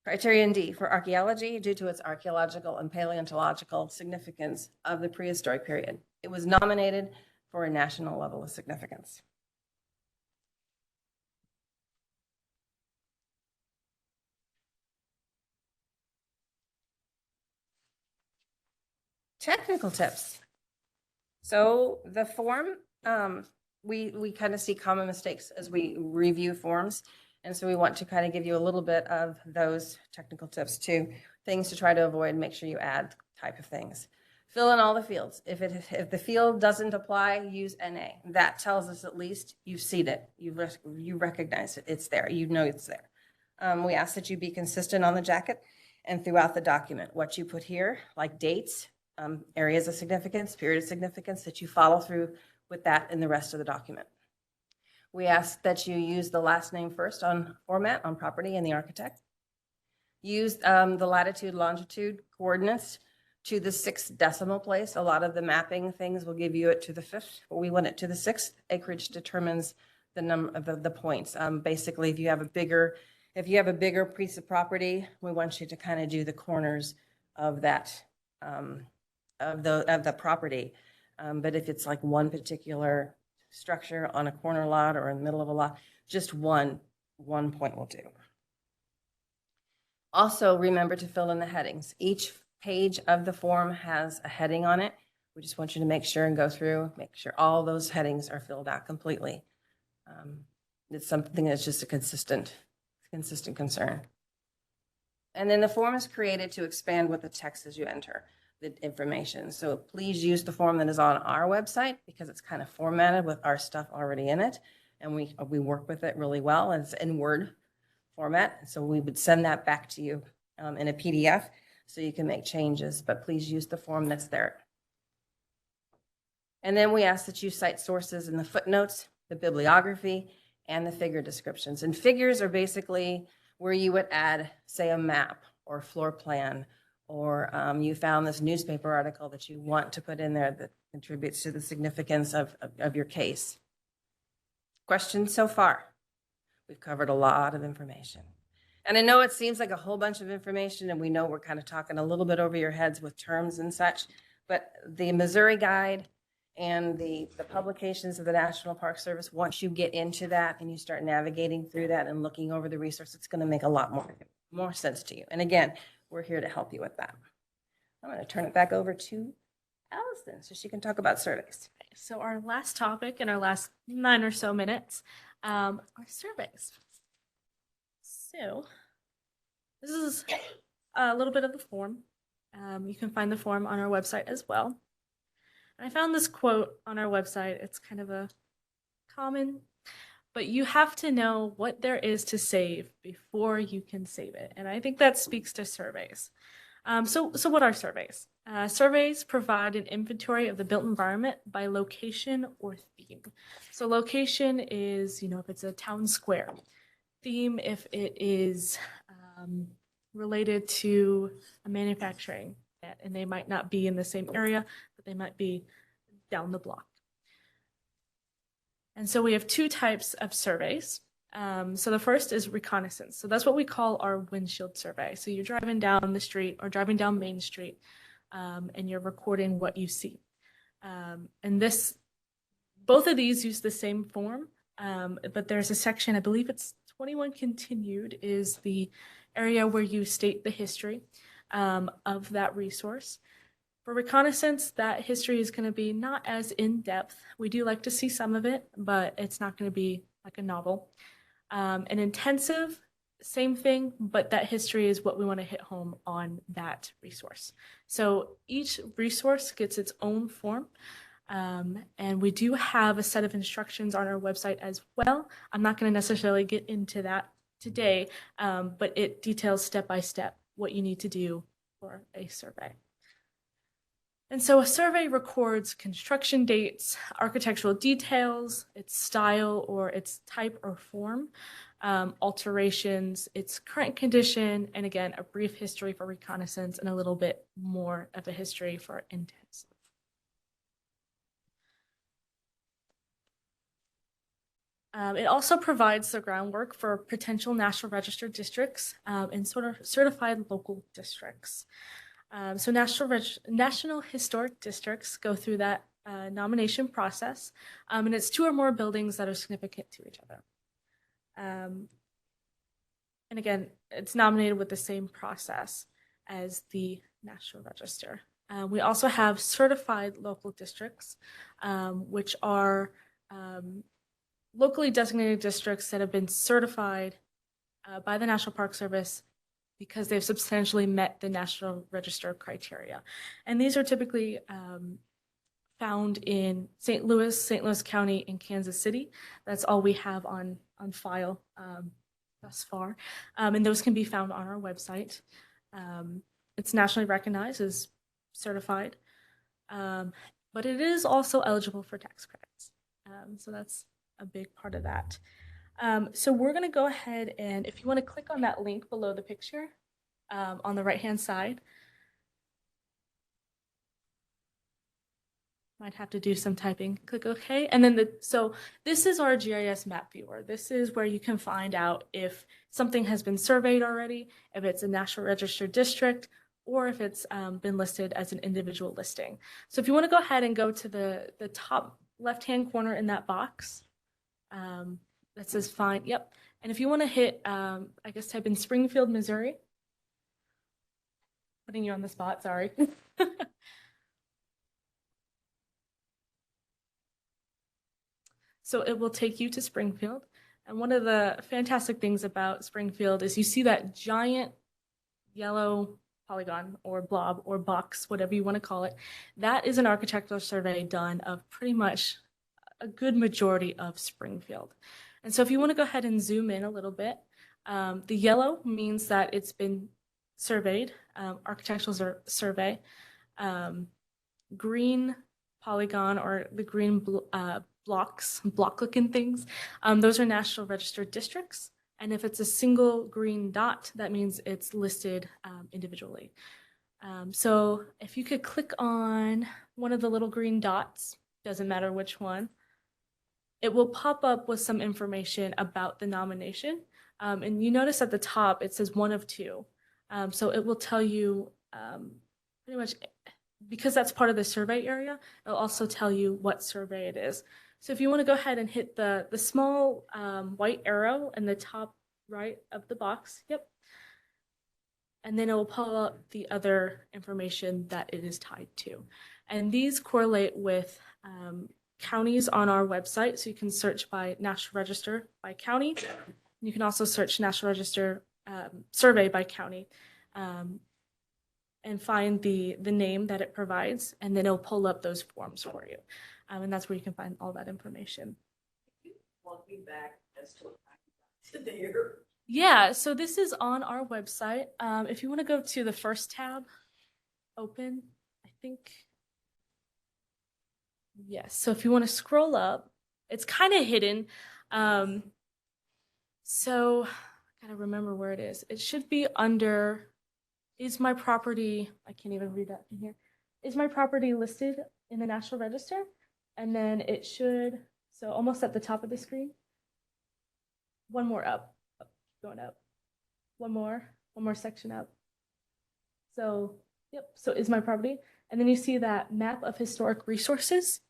Criterion D, for archaeology, due to its archaeological and paleontological significance of the prehistoric period. It was nominated for a national level of significance. Technical tips. So the form, we kind of see common mistakes as we review forms. And so we want to kind of give you a little bit of those technical tips too, things to try to avoid, make sure you add type of things. Fill in all the fields. If the field doesn't apply, use NA. That tells us at least you've seen it. You recognize it. It's there. You know it's there. We ask that you be consistent on the jacket and throughout the document. What you put here, like dates, areas of significance, period of significance, that you follow through with that in the rest of the document. We ask that you use the last name first on format, on property, and the architect. Use the latitude, longitude coordinates to the 6th decimal place. A lot of the mapping things will give you it to the 5th, but we want it to the 6th. Acreage determines the number of the points. Basically, if you have a bigger piece of property, we want you to kind of do the corners of that of the property. But if it's like one particular structure on a corner lot or in the middle of a lot, just one point will do. Also, remember to fill in the headings. Each page of the form has a heading on it. We just want you to make sure and go through, make sure all those headings are filled out completely. It's something that's just a consistent concern. And then the form is created to expand with the text as you enter the information. So please use the form that is on our website because it's kind of formatted with our stuff already in it. And we work with it really well, and it's in Word format. So we would send that back to you in a PDF so you can make changes, but please use the form that's there. And then we ask that you cite sources in the footnotes, the bibliography, and the figure descriptions. And figures are basically where you would add, say, a map or floor plan, or you found this newspaper article that you want to put in there that contributes to the significance of your case. Questions so far? We've covered a lot of information. And I know it seems like a whole bunch of information, and we know we're kind of talking a little bit over your heads with terms and such, But the Missouri Guide and the publications of the National Park Service, once you get into that and you start navigating through that and looking over the resource, it's going to make a lot more sense to you. And again, we're here to help you with that. I'm going to turn it back over to Allison so she can talk about surveys. So our last topic in our last 9 or so minutes are surveys. So this is a little bit of the form. You can find the form on our website as well. And I found this quote on our website. It's kind of a common, but you have to know what there is to save before you can save it. And I think that speaks to surveys. So what are surveys? Surveys provide an inventory of the built environment by location or theme. So location is, if it's a town square. Theme if it is related to a manufacturing, and they might not be in the same area, but they might be down the block. And so we have 2 types of surveys. So the first is reconnaissance. So that's what we call our windshield survey. So you're driving down the street or driving down Main Street, and you're recording what you see. And both of these use the same form, but there's a section, I believe it's 21 continued, is the area where you state the history of that resource. For reconnaissance, that history is going to be not as in-depth. We do like to see some of it, but it's not going to be like a novel. An intensive, same thing, but that history is what we want to hit home on that resource. So each resource gets its own form. And we do have a set of instructions on our website as well. I'm not going to necessarily get into that today, but it details step by step what you need to do for a survey. And so a survey records construction dates, architectural details, its style or its type or form, alterations, its current condition, and again, a brief history for reconnaissance and a little bit more of a history for intensive. It also provides the groundwork for potential National Register districts and sort of certified local districts. So National Historic Districts go through that nomination process, and it's 2 or more buildings that are significant to each other. And again, it's nominated with the same process as the National Register. We also have certified local districts, which are locally designated districts that have been certified by the National Park Service because they've substantially met the National Register criteria. And these are typically found in St. Louis County, and Kansas City. That's all we have on file thus far. And those can be found on our website. It's nationally recognized as certified, but it is also eligible for tax credits. So that's a big part of that. So we're going to go ahead and if you want to click on that link below the picture on the right-hand side, might have to do some typing. Click OK. And then so this is our GIS map viewer. This is where you can find out if something has been surveyed already, if it's a National Register district, or if it's been listed as an individual listing. So if you want to go ahead and go to the top left-hand corner in that box, that says find, yep. And if you want to hit, I guess type in Springfield, Missouri. Putting you on the spot, sorry. So it will take you to Springfield. And one of the fantastic things about Springfield is you see that giant yellow polygon or blob or box, whatever you want to call it. That is an architectural survey done of pretty much a good majority of Springfield. And so if you want to go ahead and zoom in a little bit, the yellow means that it's been surveyed, architectural survey. Green polygon or the green block-looking things, those are National Register districts. And if it's a single green dot, that means it's listed individually. So if you could click on one of the little green dots, doesn't matter which one, it will pop up with some information about the nomination. And you notice at the top, it says 1 of 2. So it will tell you pretty much because that's part of the survey area, it'll also tell you what survey it is. So if you want to go ahead and hit the small white arrow in the top right of the box, yep. And then it will pull up the other information that it is tied to. And these correlate with counties on our website. So you can search by National Register by county. You can also search National Register survey by county and find the name that it provides, and then it'll pull up those forms for you. And that's where you can find all that information. Want me back as to there. Yeah, so this is on our website. If you want to go to the first tab, open, I think. Yes, so if you want to scroll up, it's kind of hidden. So I gotta remember where it is. It should be under, is my property, I can't even read that from here. Is my property listed in the National Register? And then it should, so almost at the top of the screen. One more up, going up. One more section up. So, yep, so is my property. And then you see that map of historic resources.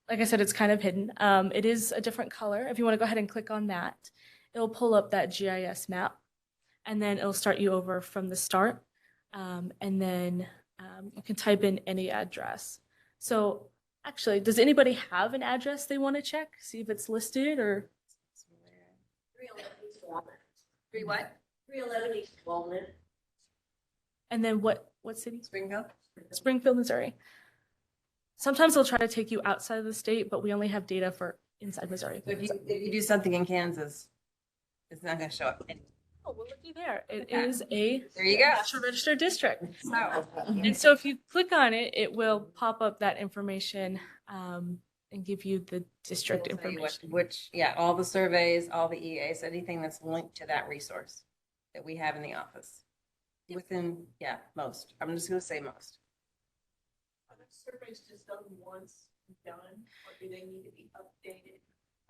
Like I said, it's kind of hidden. It is a different color. If you want to go ahead and click on that, it'll pull up that GIS map, and then it'll start you over from the start. And then you can type in any address. So actually, does anybody have an address they want to check? See if it's listed or? 311 East Walnut. 3 what? 311 East Walnut. And then what city? Springfield? Springfield, Missouri. Sometimes they'll try to take you outside of the state, but we only have data for inside Missouri. So if you do something in Kansas, it's not going to show up. Oh, well, looky there. It Okay. is a There you go. National Register district. So, And so if you click on it, it will pop up that information and give you the district it'll tell you information. yeah, all the surveys, all the EAs, anything that's linked to that resource that we have in the office. Within, yeah, most. I'm just going to say most. Are the surveys just done once and done, or do they need to be updated?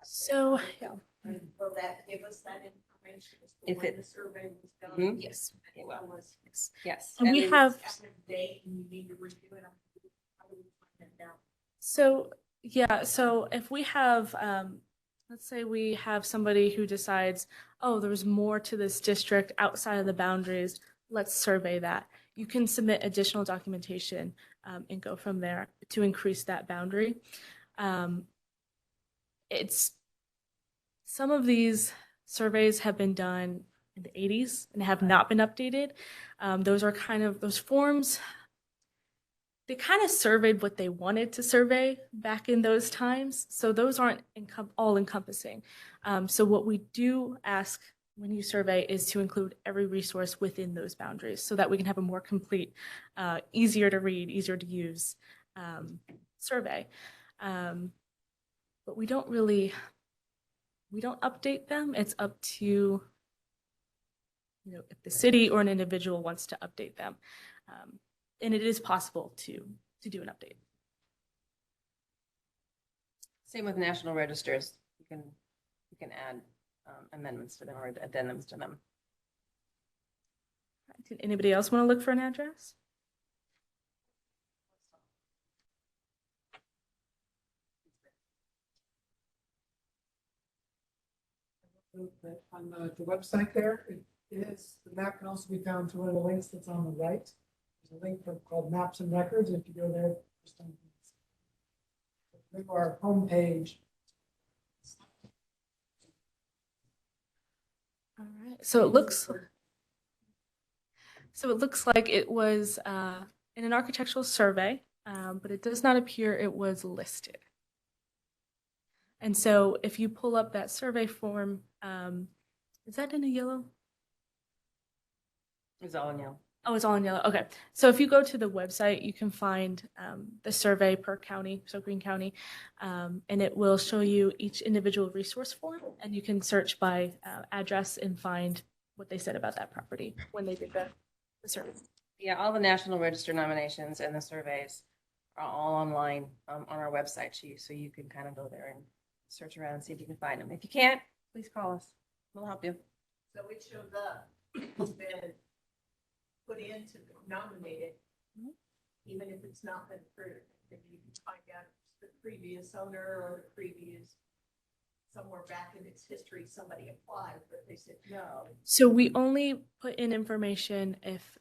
So, yeah. And will that give us that information as to If when it- the survey was done? Mhm. Yes. It will. Was Yes. And we then- have, date and you need to review it. How do we find that out? so yeah, so if we have, let's say we have somebody who decides, oh, there's more to this district outside of the boundaries, let's survey that. You can submit additional documentation and go from there to increase that boundary. Some of these surveys have been done in the 80s and have not been updated. Those are kind of, those forms, they kind of surveyed what they wanted to survey back in those times. So those aren't all encompassing. So what we do ask when you survey is to include every resource within those boundaries so that we can have a more complete, easier to read, easier to use survey. But we don't update them. It's up to, if the city or an individual wants to update them. And it is possible to do an update. Same with national registers. You can add amendments to them or addendums to them. Did anybody else want to look for an address? On the website there, it is, the map can also be found through one of the links that's on the right. There's a link called Maps and Records. If you go there, go to our homepage. All right. So it looks like it was in an architectural survey, but it does not appear it was listed. And so if you pull up that survey form, is that in a yellow? It's all in yellow. Oh, it's all in yellow. Okay. So if you go to the website, you can find the survey per county, so Greene County, and it will show you each individual resource form, and you can search by address and find what they said about that property when they did the survey. Yeah, all the National Register nominations and the surveys are all online on our website, so you can kind of go there and search around and see if you can find them. If you can't, please call us. We'll help you. So it shows up, it's been put in to nominate it. even if it's not been approved, then you can find out if the previous owner or the previous, somewhere back in its history, somebody applied, but they said no, So we only put in information if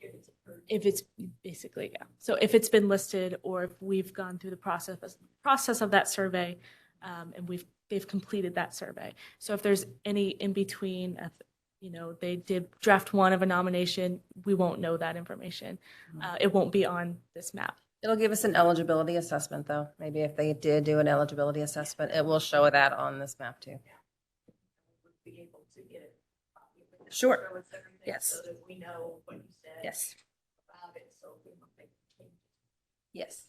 it's approved. if it's basically, yeah. So if it's been listed or if we've gone through the process of that survey, and they've completed that survey. So if there's any in between, they did draft one of a nomination, we won't know that information. It won't be on this map. It'll give us an eligibility assessment, though. Maybe if they did do an eligibility assessment, it will show that on this map too. Would be able to get a copy of it. Sure. Show us everything Yes. So that we know what you said. Yes. About it, so we don't make changes. Yes.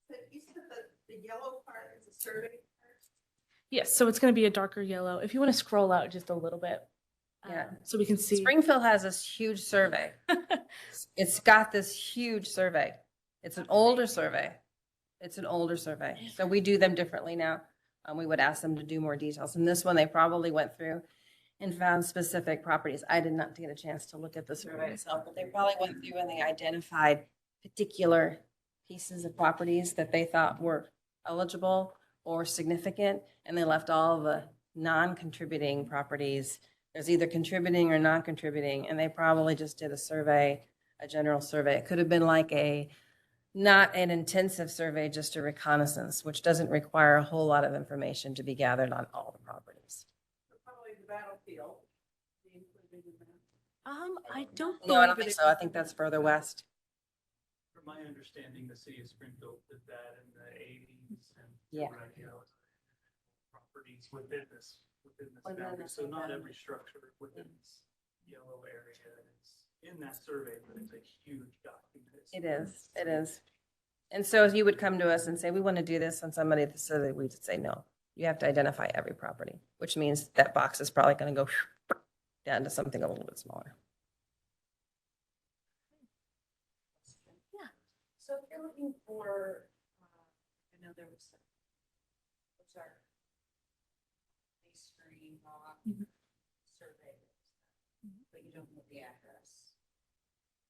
But you said the yellow part is a survey part? Yes, so it's going to be a darker yellow. If you want to scroll out just a little bit, Yeah. so we can see. Springfield has this huge survey. It's got this huge survey. It's an older survey. It's an older survey. So we do them differently now. We would ask them to do more details. And this one, they probably went through and found specific properties. I did not get a chance to look at the survey itself, but they probably went through and they identified particular pieces of properties that they thought were eligible or significant, and they left all the non-contributing properties. There's either contributing or non-contributing, and they probably just did a survey, a general survey. It could have been like not an intensive survey, just a reconnaissance, which doesn't require a whole lot of information to be gathered on all the properties. Probably the battlefield. be included in that. I don't. No, I don't believe think it so. I think that's further west. From my understanding, the city of Springfield did that in the 80s and. Yeah. Properties within this Within boundary, this so not boundary. every structure within this yellow area is in that survey, but it's a huge document. It is. And so you would come to us and say, we want to do this on somebody, so that we would say, no, you have to identify every property, which means that box is probably going to go down to something a little bit smaller. So if you're looking for, I know there was some, what's our history rock survey, but you don't know the address.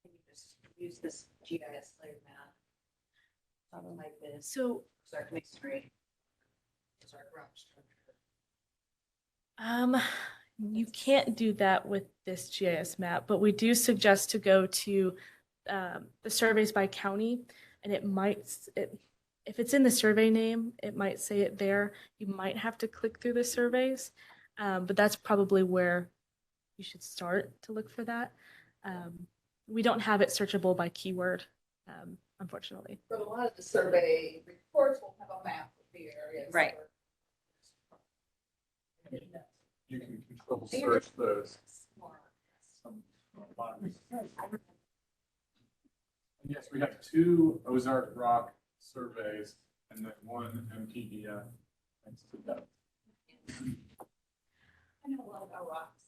Can you just use this GIS layer map? Something like this. So, It's our history. It's our rock structure. you can't do that with this GIS map, but we do suggest to go to the surveys by county, and if it's in the survey name, it might say it there. You might have to click through the surveys, but that's probably where you should start to look for that. We don't have it searchable by keyword, unfortunately. But a lot of the survey reports will have a map of the areas. Right. You can control search those. Yes, we have 2 Ozark Rock surveys and then 1 MPDF. Thanks to that. I know a lot about rocks.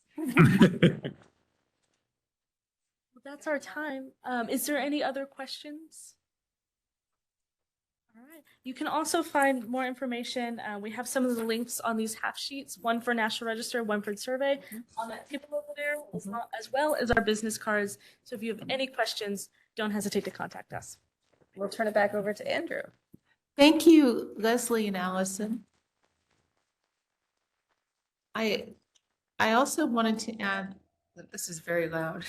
Well, that's our time. Is there any other questions? All right. You can also find more information. We have some of the links on these half sheets, one for National Register, one for the survey on that table over there, as well as our business cards. So if you have any questions, don't hesitate to contact us. We'll turn it back over to Andrew. Thank you, Leslie and Allison. I also wanted to add that this is very loud.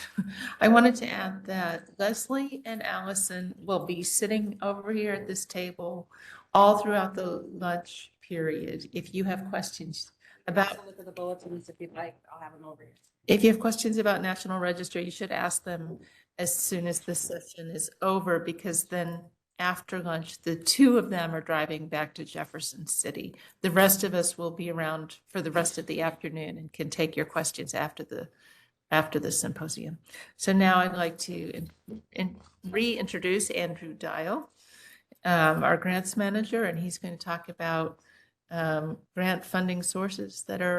I wanted to add that Leslie and Allison will be sitting over here at this table all throughout the lunch period. If you have questions about, Look at the bulletins if you'd like. I'll have them over here. if you have questions about National Register, you should ask them as soon as this session is over, because then after lunch, the 2 of them are driving back to Jefferson City. The rest of us will be around for the rest of the afternoon and can take your questions after the symposium. So now I'd like to reintroduce Andrew Dial, our grants manager, and he's going to talk about grant funding sources that are